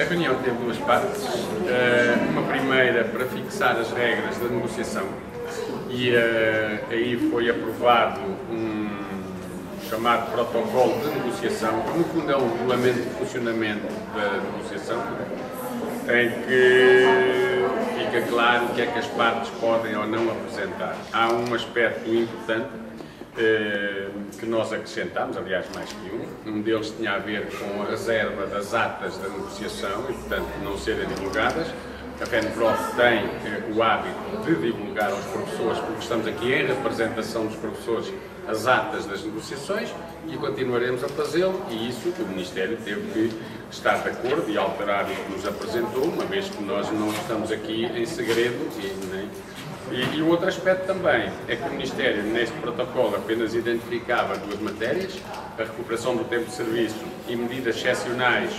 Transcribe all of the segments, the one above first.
A reunião teve duas partes. Uma primeira para fixar as regras da negociação e aí foi aprovado um chamado protocolo de negociação, que no fundo é um regulamento de funcionamento da negociação, em que fica claro o que é que as partes podem ou não apresentar. Há um aspecto importante que nós acrescentámos, aliás mais que um deles tinha a ver com a reserva das atas da negociação e, portanto, não serem divulgadas. A FENPROF tem o hábito de divulgar aos professores, porque estamos aqui em representação dos professores, as atas das negociações e continuaremos a fazê-lo, e isso o Ministério teve que estar de acordo e alterar o que nos apresentou, uma vez que nós não estamos aqui em segredo. E o outro aspecto também é que o Ministério, neste protocolo, apenas identificava duas matérias: a recuperação do tempo de serviço e medidas excepcionais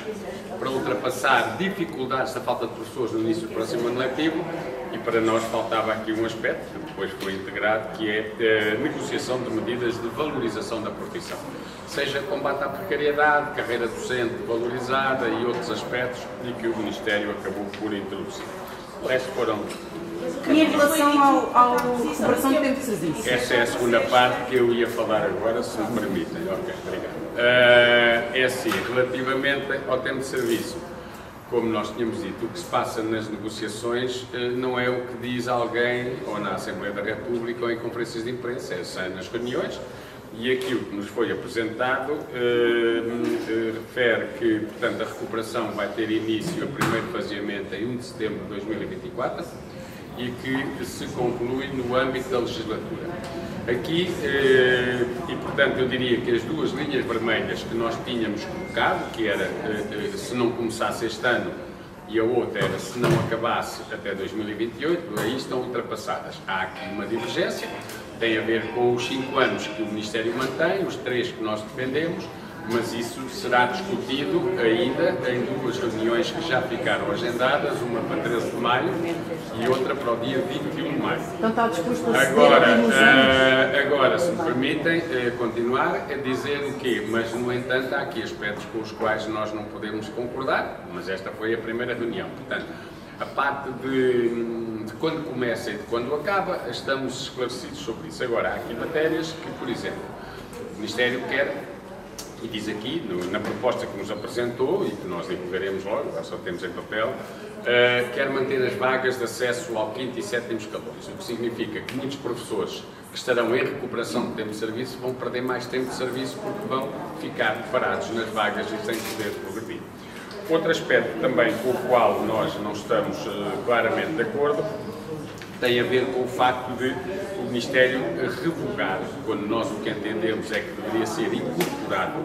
para ultrapassar dificuldades da falta de professores no início do próximo ano letivo. E para nós faltava aqui um aspecto, que depois foi integrado, que é a negociação de medidas de valorização da profissão. Seja combate à precariedade, carreira docente valorizada e outros aspectos, e que o Ministério acabou por introduzir. O resto foram... E em relação à recuperação do tempo de serviço? Essa é a segunda parte que eu ia falar agora, se me permitem. Ok, obrigado. É assim, relativamente ao tempo de serviço, como nós tínhamos dito, o que se passa nas negociações não é o que diz alguém ou na Assembleia da República ou em conferências de imprensa, é nas reuniões, e aquilo que nos foi apresentado refere que, portanto, a recuperação vai ter início, o primeiro faseamento, em 1 de setembro de 2024, e que se conclui no âmbito da legislatura. Aqui, e portanto eu diria que as duas linhas vermelhas que nós tínhamos colocado, que era se não começasse este ano, e a outra era se não acabasse até 2028, aí estão ultrapassadas. Há aqui uma divergência, tem a ver com os 5 anos que o Ministério mantém, os 3 que nós defendemos, mas isso será discutido ainda em duas reuniões que já ficaram agendadas, uma para 13 de maio e outra para o dia 21 de maio. Então está disposto a ceder agora, se me permitem continuar a dizer o quê? Mas, no entanto, há aqui aspectos com os quais nós não podemos concordar, mas esta foi a primeira reunião. Portanto, a parte de quando começa e de quando acaba, estamos esclarecidos sobre isso. Agora, há aqui matérias que, por exemplo, o Ministério quer, e diz aqui, na proposta que nos apresentou, e que nós divulgaremos logo, só temos em papel, quer manter as vagas de acesso ao 5º e 7º escalões, o que significa que muitos professores que estarão em recuperação de tempo de serviço vão perder mais tempo de serviço porque vão ficar parados nas vagas e sem poder progredir. Outro aspecto também com o qual nós não estamos claramente de acordo tem a ver com o facto de o Ministério revogar, quando nós o que entendemos é que deveria ser incorporado,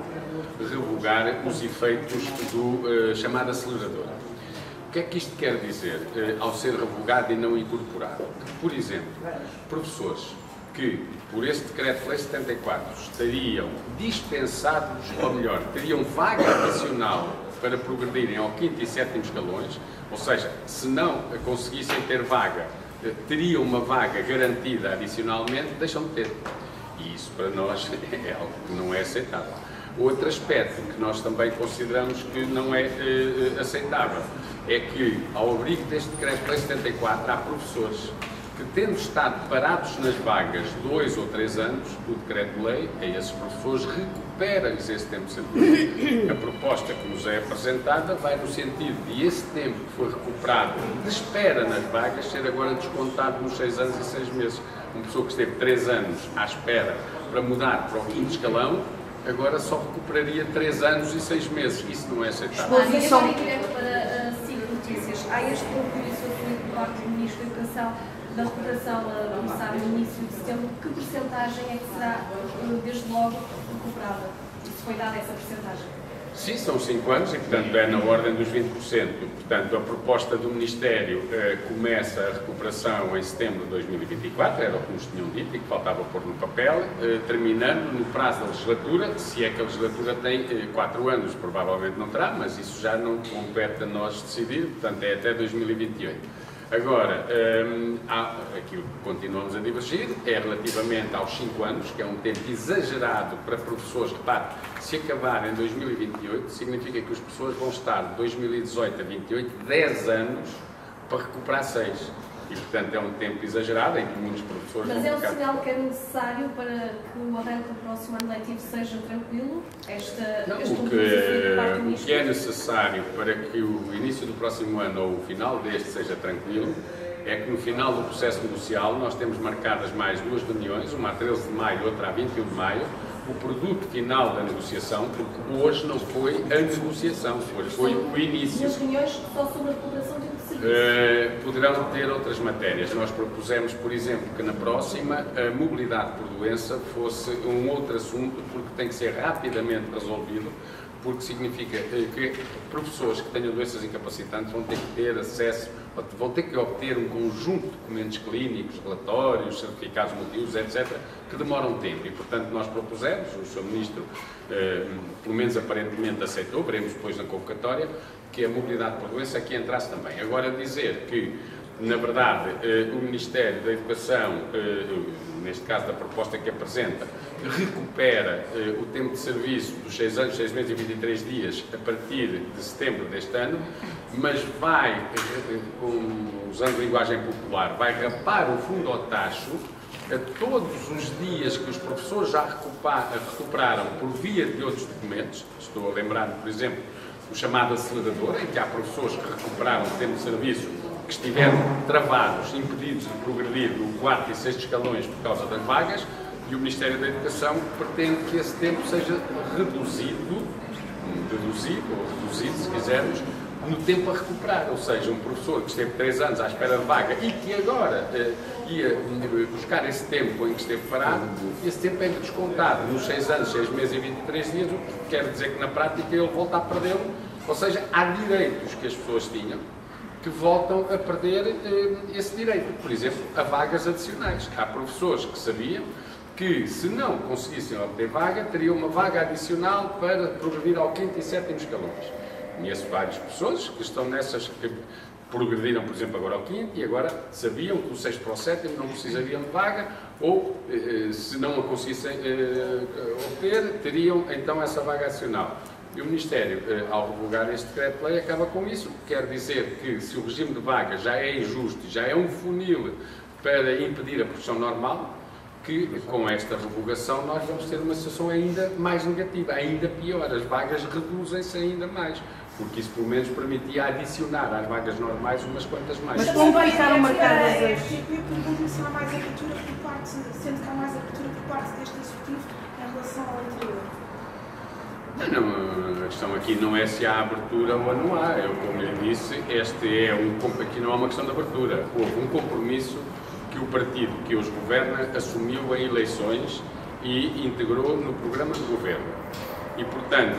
revogar os efeitos do chamado acelerador. O que é que isto quer dizer ao ser revogado e não incorporado? Que, por exemplo, professores que, por este Decreto-Lei 74, estariam dispensados, ou melhor, teriam vaga adicional para progredirem ao 5º e 7º escalões, ou seja, se não conseguissem ter vaga, teriam uma vaga garantida adicionalmente, deixam de ter. E isso para nós é algo que não é aceitável. Outro aspecto que nós também consideramos que não é aceitável é que, ao abrigo deste Decreto-Lei 74, há professores que, tendo estado parados nas vagas 2 ou 3 anos do Decreto-Lei, a esses professores recupera-lhes esse tempo de serviço. A proposta que nos é apresentada vai no sentido de esse tempo que foi recuperado de espera nas vagas ser agora descontado nos 6 anos e 6 meses. Uma pessoa que esteve 3 anos à espera para mudar para o 5º escalão, agora só recuperaria 3 anos e 6 meses. Isso não é aceitável. Agora direto para 5 notícias. Há este compromisso assumido por parte do Ministro da Educação da recuperação a começar no início de setembro. Que percentagem é que será, desde logo, recuperada? Se foi dada essa percentagem? Sim, são 5 anos e, portanto, é na ordem dos 20%. Portanto, a proposta do Ministério começa a recuperação em setembro de 2024, era o que nos tinham dito e que faltava pôr no papel, terminando no prazo da legislatura, se é que a legislatura tem 4 anos, provavelmente não terá, mas isso já não compete a nós decidir, portanto, é até 2028. Agora, aquilo que continuamos a divergir é relativamente aos 5 anos, que é um tempo exagerado para professores. Repare, se acabar em 2028, significa que os professores vão estar de 2018 a 2028, 10 anos para recuperar 6. E, portanto, é um tempo exagerado em que muitos professores Mas vão é um ficar... sinal que é necessário para que o arranque do próximo ano letivo seja tranquilo? O que é necessário para que o início do próximo ano ou o final deste seja tranquilo é que no final do processo negocial nós temos marcadas mais 2 reuniões, uma a 13 de maio e outra a 21 de maio, o produto final da negociação, porque hoje não foi a negociação, hoje foi o início. E as reuniões só sobre a recuperação de serviço? Poderão ter outras matérias. Nós propusemos, por exemplo, que na próxima a mobilidade por doença fosse um outro assunto, porque tem que ser rapidamente resolvido, porque significa que professores que tenham doenças incapacitantes vão ter que ter acesso, vão ter que obter um conjunto de documentos clínicos, relatórios, certificados multiusos, etc., que demoram tempo. E, portanto, nós propusemos, o Sr. Ministro, pelo menos aparentemente aceitou, veremos depois na convocatória, que a mobilidade por doença aqui entrasse também. Agora, dizer que, na verdade, o Ministério da Educação, neste caso da proposta que apresenta, recupera o tempo de serviço dos 6 anos, 6 meses e 23 dias a partir de setembro deste ano, mas vai, usando linguagem popular, vai rapar o fundo ao tacho a todos os dias que os professores já recuperaram por via de outros documentos. Estou a lembrar, por exemplo, o chamado acelerador, em que há professores que recuperaram o tempo de serviço que estiveram travados, impedidos de progredir no 4º e 6º escalões por causa das vagas, e o Ministério da Educação pretende que esse tempo seja reduzido, se quisermos, no tempo a recuperar. Ou seja, um professor que esteve 3 anos à espera de vaga e que agora ia buscar esse tempo em que esteve parado, esse tempo é descontado nos 6 anos, 6 meses e 23 dias, o que quer dizer que na prática ele volta a perdê-lo. Ou seja, há direitos que as pessoas tinham que voltam a perder esse direito. Por exemplo, a vagas adicionais. Há professores que sabiam que, se não conseguissem obter vaga, teriam uma vaga adicional para progredir ao 5º e 7º escalões. Conheço vários professores que estão nessas, que progrediram, por exemplo, agora ao 5º e agora sabiam que do 6º para o 7º não precisariam de vaga ou, se não a conseguissem obter, teriam então essa vaga adicional. E o Ministério, ao revogar este decreto-lei, acaba com isso. Quer dizer que, se o regime de vaga já é injusto, já é um funil para impedir a produção normal, que com esta revogação nós vamos ter uma situação ainda mais negativa, ainda pior. As vagas reduzem-se ainda mais, porque isso pelo menos permitia adicionar às vagas normais umas quantas mais. Mas como ficaram marcadas as... Eu pergunto se há mais abertura por parte, sendo que há mais abertura por parte deste Executivo em relação ao anterior. Não, a questão aqui não é se há abertura ou não há. Eu, como lhe disse, aqui não é uma questão de abertura. Houve um compromisso que o partido que os governa assumiu em eleições e integrou no programa de governo. E, portanto,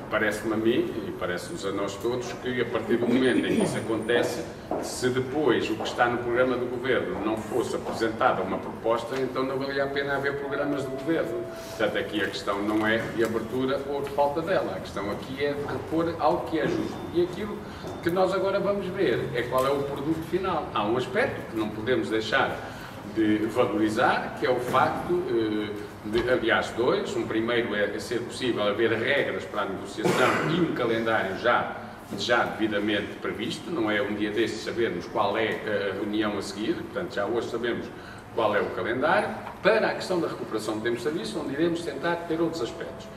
parece-me a mim, e parece-nos a nós todos, que a partir do momento em que isso acontece, se depois o que está no programa do governo não fosse apresentada uma proposta, então não valia a pena haver programas de governo. Portanto, aqui a questão não é de abertura ou de falta dela, a questão aqui é de repor algo que é justo. E aquilo que nós agora vamos ver é qual é o produto final. Há um aspecto que não podemos deixar de valorizar, que é o facto aliás, 2. Um primeiro é ser possível haver regras para a negociação e um calendário já devidamente previsto. Não é um dia destes sabermos qual é a reunião a seguir, portanto, já hoje sabemos qual é o calendário, para a questão da recuperação do tempo de serviço, onde iremos tentar ter outros aspectos.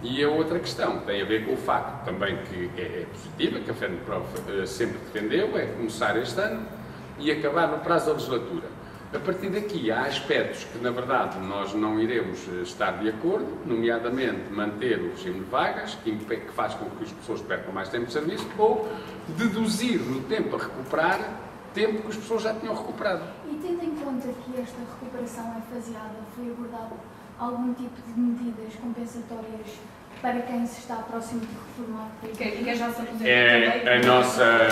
E a outra questão tem a ver com o facto também que é positiva, que a FENPROF sempre defendeu, é começar este ano e acabar no prazo da legislatura. A partir daqui há aspectos que, na verdade, nós não iremos estar de acordo, nomeadamente manter o regime de vagas, que faz com que as pessoas percam mais tempo de serviço, ou deduzir no tempo a recuperar tempo que as pessoas já tinham recuperado. E tendo em conta que esta recuperação é faseada, foi abordado algum tipo de medidas compensatórias para quem se está próximo de reformar. E que já se apresenta É também.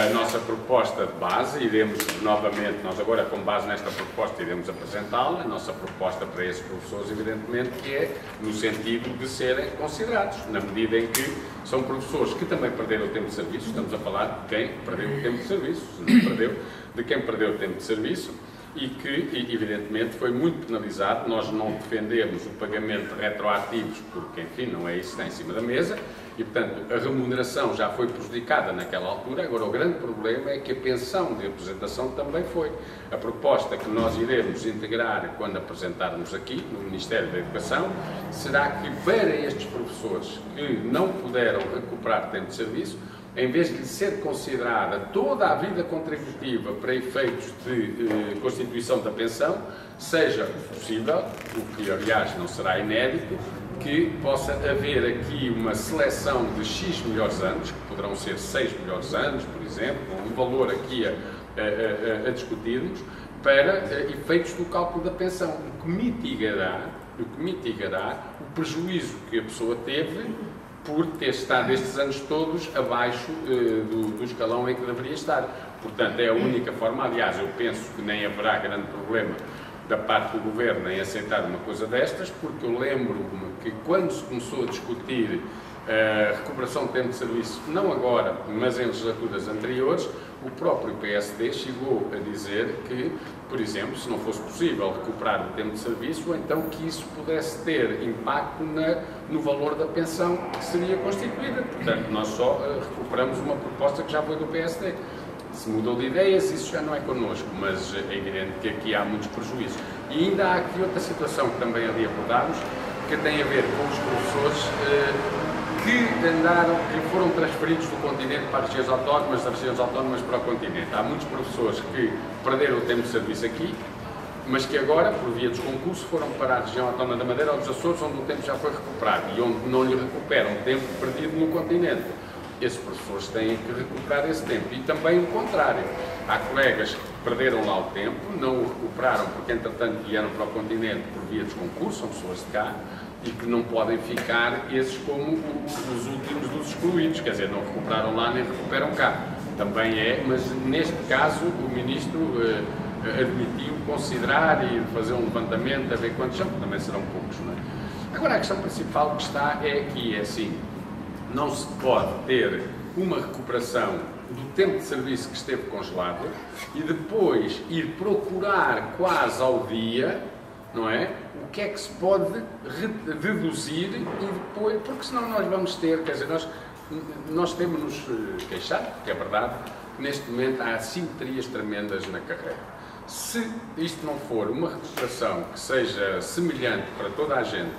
a nossa proposta de base, iremos novamente, nós agora com base nesta proposta iremos apresentá-la, a nossa proposta para esses professores, evidentemente, que é no sentido de serem considerados, na medida em que são professores que também perderam o tempo de serviço, estamos a falar de quem perdeu o tempo de serviço, de quem perdeu o tempo de serviço, e que, evidentemente, foi muito penalizado. Nós não defendemos o pagamento de retroativos, porque, enfim, não é isso que está em cima da mesa, e, portanto, a remuneração já foi prejudicada naquela altura. Agora, o grande problema é que a pensão de apresentação também foi. A proposta que nós iremos integrar quando apresentarmos aqui, no Ministério da Educação, será que, para estes professores que não puderam recuperar tempo de serviço, em vez de lhe ser considerada toda a vida contributiva para efeitos de constituição da pensão, seja possível, o que aliás não será inédito, que possa haver aqui uma seleção de X melhores anos, que poderão ser 6 melhores anos, por exemplo, um valor aqui a discutirmos, para efeitos do cálculo da pensão, o que mitigará o prejuízo que a pessoa teve por ter estado estes anos todos abaixo do escalão em que deveria estar. Portanto, é a única forma. Aliás, eu penso que nem haverá grande problema da parte do Governo em aceitar uma coisa destas, porque eu lembro-me que quando se começou a discutir a recuperação de tempo de serviço, não agora, mas em legislaturas anteriores, o próprio PSD chegou a dizer que, por exemplo, se não fosse possível recuperar o tempo de serviço, ou então que isso pudesse ter impacto no valor da pensão que seria constituída. Portanto, nós só recuperamos uma proposta que já foi do PSD. Se mudou de ideias, isso já não é connosco, mas é evidente que aqui há muitos prejuízos. E ainda há aqui outra situação que também ali abordámos, que tem a ver com os professores que foram transferidos do continente para as regiões autónomas, das regiões autónomas para o continente. Há muitos professores que perderam o tempo de serviço aqui, mas que agora, por via dos concursos, foram para a região autónoma da Madeira ou dos Açores, onde o tempo já foi recuperado e onde não lhe recuperam o tempo perdido no continente. Esses professores têm que recuperar esse tempo. E também o contrário. Há colegas que perderam lá o tempo, não o recuperaram porque, entretanto, vieram para o continente por via dos concursos, são pessoas de cá, e que não podem ficar esses como os últimos dos excluídos, quer dizer, não recuperaram lá nem recuperam cá. Também é, mas neste caso o Ministro admitiu considerar e fazer um levantamento a ver quantos são, também serão poucos, não é? Agora a questão principal que está é aqui, é assim, não se pode ter uma recuperação do tempo de serviço que esteve congelado e depois ir procurar quase ao dia, não é? O que é que se pode deduzir e depois, porque senão nós vamos ter, quer dizer, nós temos-nos queixado, porque é verdade, que neste momento há assimetrias tremendas na carreira. Se isto não for uma recuperação que seja semelhante para toda a gente,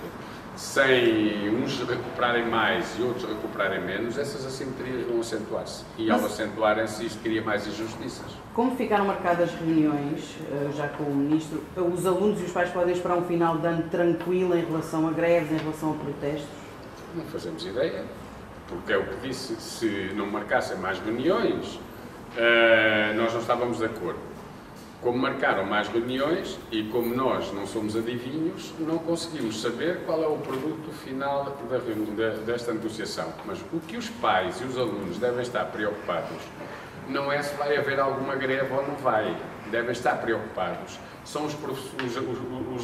sem uns recuperarem mais e outros recuperarem menos, essas assimetrias vão acentuar-se. E ao acentuarem-se, isto cria mais injustiças. Como ficaram marcadas reuniões, já com o Ministro, os alunos e os pais podem esperar um final de ano tranquilo em relação a greves, em relação a protestos? Não fazemos ideia, porque é o que disse, se não marcassem mais reuniões, nós não estávamos de acordo. Como marcaram mais reuniões e como nós não somos adivinhos, não conseguimos saber qual é o produto final desta negociação. Mas o que os pais e os alunos devem estar preocupados não é se vai haver alguma greve ou não vai. Devem estar preocupados. São os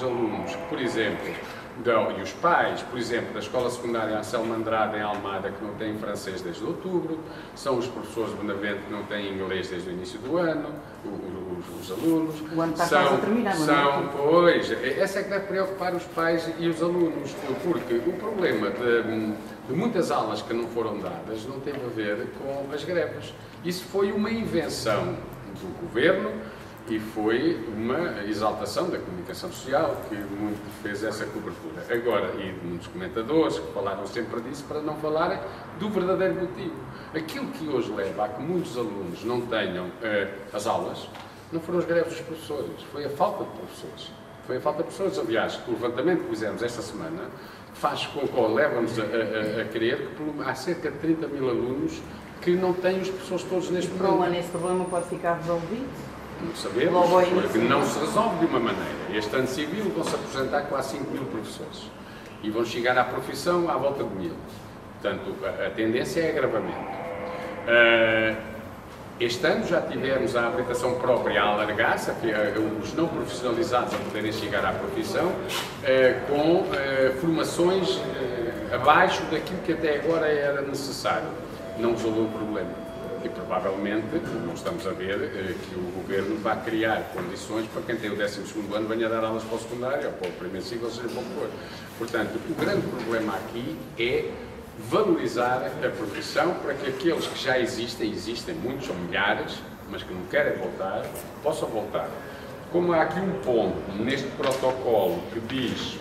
alunos que, por exemplo, e os pais, por exemplo, da Escola Secundária Anselmo Andrade em Almada, que não têm francês desde outubro, são os professores de Benavente que não têm inglês desde o início do ano, os alunos. O ano está quase a terminar, não é? Pois, essa é que deve preocupar os pais e os alunos, porque o problema de muitas aulas que não foram dadas não teve a ver com as greves. Isso foi uma invenção do Governo, e foi uma exaltação da comunicação social que muito fez essa cobertura. Agora, e de muitos comentadores que falaram sempre disso para não falarem do verdadeiro motivo. Aquilo que hoje leva a que muitos alunos não tenham as aulas não foram as greves dos professores, foi a falta de professores. Foi a falta de professores. Aliás, o levantamento que fizemos esta semana leva-nos a crer que há cerca de 30 mil alunos que não têm os professores todos neste momento. Para o ano esse problema pode ficar resolvido? Não sabemos, porque não se resolve de uma maneira. Este ano civil vão-se apresentar quase 5 mil professores e vão chegar à profissão à volta de 1000. Portanto, a tendência é agravamento. Este ano já tivemos a habilitação própria a alargar-se, os não profissionalizados a poderem chegar à profissão, com formações abaixo daquilo que até agora era necessário. Não resolveu o problema. E provavelmente, não estamos a ver, que o Governo vai criar condições para quem tem o 12º ano venha dar aulas para o secundário, ou para o primeiro ciclo, seja para o que for. Portanto, o grande problema aqui é valorizar a profissão para que aqueles que já existem, muitos, são milhares, mas que não querem voltar, possam voltar. Como há aqui um ponto neste protocolo que diz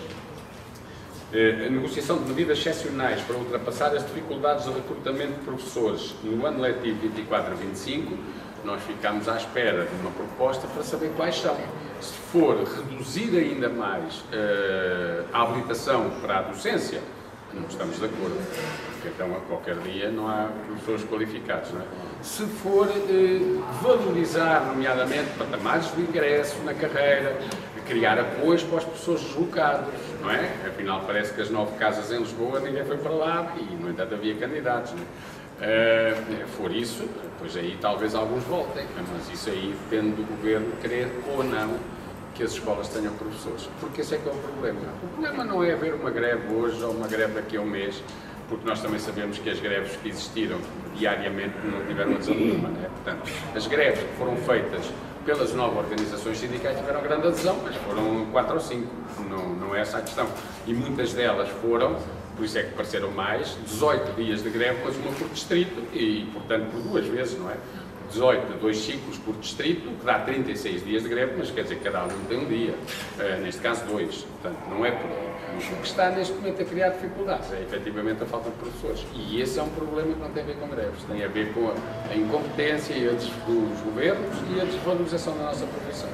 a negociação de medidas excepcionais para ultrapassar as dificuldades de recrutamento de professores no ano letivo 24-25, nós ficamos à espera de uma proposta para saber quais são. Se for reduzir ainda mais a habilitação para a docência, não estamos de acordo, porque então a qualquer dia não há professores qualificados, não é? Se for valorizar, nomeadamente, patamares de ingresso na carreira, criar apoios para os professores deslocados, não é? Afinal, parece que as 9 casas em Lisboa, ninguém foi para lá e, no entanto, havia candidatos, não é? For isso, pois aí talvez alguns voltem, mas isso aí depende do Governo querer ou não que as escolas tenham professores, porque esse é que é o problema. O problema não é haver uma greve hoje ou uma greve daqui a um mês, porque nós também sabemos que as greves que existiram diariamente não tiveram adesão nenhuma, não é? Portanto, as greves que foram feitas pelas 9 organizações sindicais tiveram grande adesão, mas foram 4 ou 5, não é essa a questão. E muitas delas foram, por isso é que pareceram mais, 18 dias de greve, mas uma por distrito e, portanto, por 2 vezes, não é? 18, 2 ciclos por distrito, que dá 36 dias de greve, mas quer dizer que cada aluno tem um dia, neste caso 2, portanto não é por aí. O que está neste momento a criar dificuldades é efetivamente a falta de professores, e esse é um problema que não tem a ver com greves, tem a ver com a incompetência dos governos e a desvalorização da nossa profissão.